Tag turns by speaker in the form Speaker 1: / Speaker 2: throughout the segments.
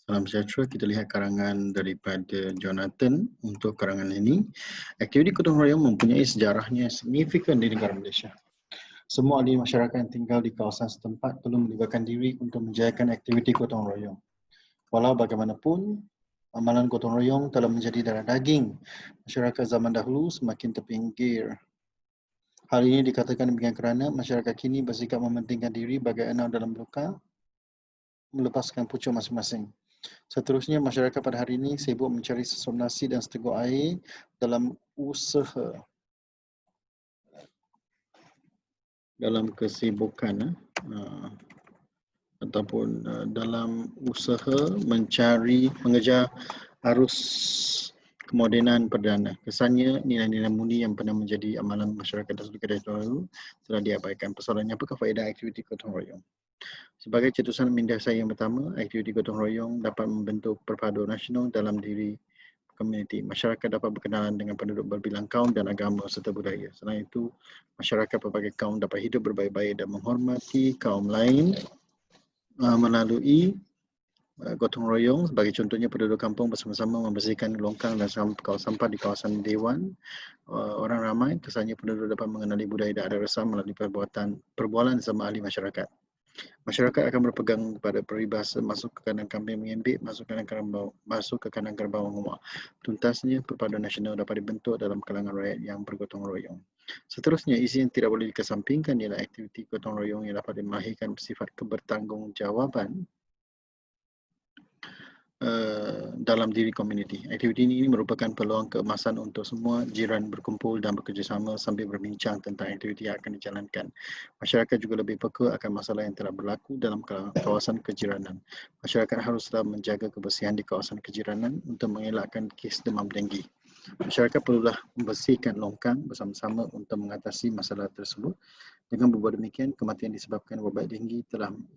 Speaker 1: Salam sejahtera, kita lihat karangan daripada Jonathan untuk karangan ini. Aktiviti gotong royong mempunyai sejarahnya signifikan di negara Malaysia. Semua ahli masyarakat yang tinggal di kawasan setempat perlu melibatkan diri untuk menjayakan aktiviti gotong royong. Walau bagaimanapun, amalan gotong royong telah menjadi darah daging masyarakat zaman dahulu semakin terpinggir. Hal ini dikatakan demikian kerana masyarakat kini bersikap mementingkan diri bagai enam dalam luka, melepaskan pucuk masing-masing. Seterusnya, masyarakat pada hari ini sibuk mencari sesuap nasi dan seteguk air dalam usaha, dalam kesibukan ataupun dalam usaha mengejar arus kemodenan perdana. Kesannya, nilai-nilai mulia yang pernah menjadi amalan masyarakat dahulu telah diabaikan. Persoalannya, apakah faedah aktiviti gotong royong? Sebagai cetusan minda saya yang pertama, aktiviti gotong royong dapat membentuk perpaduan nasional dalam diri komuniti. Masyarakat dapat berkenalan dengan penduduk berbilang kaum dan agama serta budaya. Selain itu, masyarakat berbagai kaum dapat hidup berbaik-baik dan menghormati kaum lain melalui gotong royong. Sebagai contohnya, penduduk kampung bersama-sama membersihkan longkang dan sampah di kawasan Dewan. Orang ramai, kesannya penduduk dapat mengenali budaya dan adat resam melalui perbualan sama ahli masyarakat. Masyarakat akan berpegang kepada peribahasa masuk ke kandang kambing mengembik, masuk ke kandang kerbau menguak. Tuntasnya, perpaduan nasional dapat dibentuk dalam kalangan rakyat yang bergotong royong. Seterusnya, isi yang tidak boleh dikesampingkan ialah aktiviti gotong royong yang dapat melahirkan sifat kebertanggungjawabban dalam diri komuniti. Aktiviti ini merupakan peluang keemasan untuk semua jiran berkumpul dan bekerjasama sambil berbincang tentang aktiviti yang akan dijalankan. Masyarakat juga lebih peka akan masalah yang telah berlaku dalam kawasan kejiranan. Masyarakat haruslah menjaga kebersihan di kawasan kejiranan untuk mengelakkan kes demam denggi. Masyarakat perlulah membersihkan longkang bersama-sama untuk mengatasi masalah tersebut. Dengan berbuat demikian, kematian disebabkan wabak denggi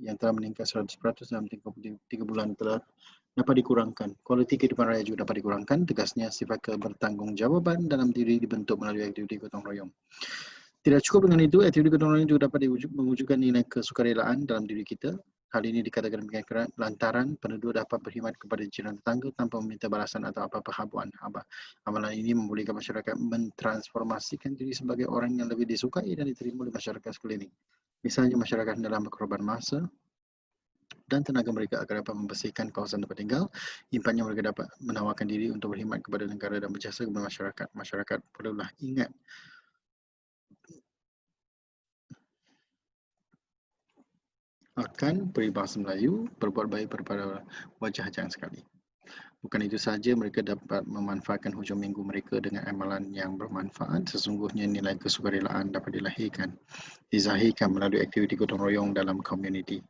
Speaker 1: yang telah meningkat 100% dalam 3 bulan telah dapat dikurangkan. Kualiti kehidupan rakyat juga dapat dikurangkan. Tegasnya, sifat kebertanggungjawabban dalam diri dibentuk melalui aktiviti gotong royong. Tidak cukup dengan itu, aktiviti gotong royong juga dapat mewujudkan nilai kesukarelaan dalam diri kita. Hal ini dikatakan demikian lantaran penduduk dapat berkhidmat kepada jiran tetangga tanpa meminta balasan atau apa-apa habuan. Amalan ini membolehkan masyarakat mentransformasikan diri sebagai orang yang lebih disukai dan diterima oleh masyarakat sekeliling. Misalnya, masyarakat dalam berkorban masa dan tenaga mereka agar dapat membersihkan kawasan tempat tinggal. Impaknya mereka dapat menawarkan diri untuk berkhidmat kepada negara dan berjasa kepada masyarakat. Masyarakat perlulah ingat akan peribahasa Melayu, berbuat baik pada wajah jangan sekali. Bukan itu sahaja, mereka dapat memanfaatkan hujung minggu mereka dengan amalan yang bermanfaat. Sesungguhnya nilai kesukarelaan dapat dizahirkan melalui aktiviti gotong royong dalam komuniti.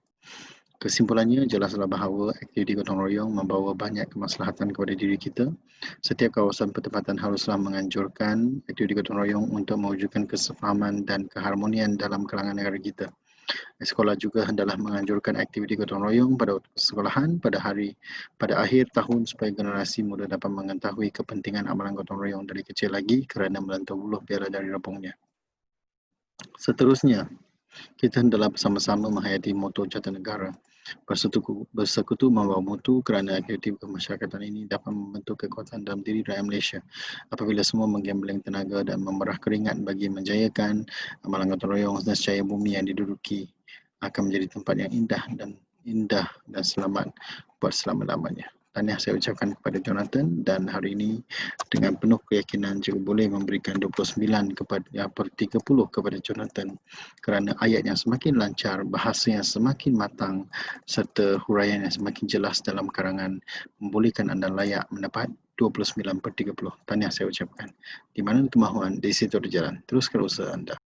Speaker 1: Kesimpulannya, jelaslah bahawa aktiviti gotong royong membawa banyak kemaslahatan kepada diri kita. Setiap kawasan pertempatan haruslah menganjurkan aktiviti gotong royong untuk mewujudkan kesefahaman dan keharmonian dalam kalangan negara kita. Sekolah juga hendaklah menganjurkan aktiviti gotong royong pada sekolahan pada akhir tahun supaya generasi muda dapat mengetahui kepentingan amalan gotong royong dari kecil lagi kerana melantau buluh biara dari rebungnya. Seterusnya, kita hendaklah bersama-sama menghayati moto Jatinegara. Bersekutu membawa mutu kerana aktiviti kemasyarakatan ini dapat membentuk kekuatan dalam diri rakyat Malaysia. Apabila semua menggembleng tenaga dan memerah keringat bagi menjayakan amalan gotong royong, nescaya bumi yang diduduki akan menjadi tempat yang indah dan selamat buat selama-lamanya. Tahniah saya ucapkan kepada Jonathan, dan hari ini dengan penuh keyakinan juga boleh memberikan 29 per 30 kepada Jonathan kerana ayat yang semakin lancar, bahasa yang semakin matang serta huraian yang semakin jelas dalam karangan membolehkan anda layak mendapat 29 per 30. Tahniah saya ucapkan. Di mana kemahuan, di situ ada jalan. Teruskan usaha anda.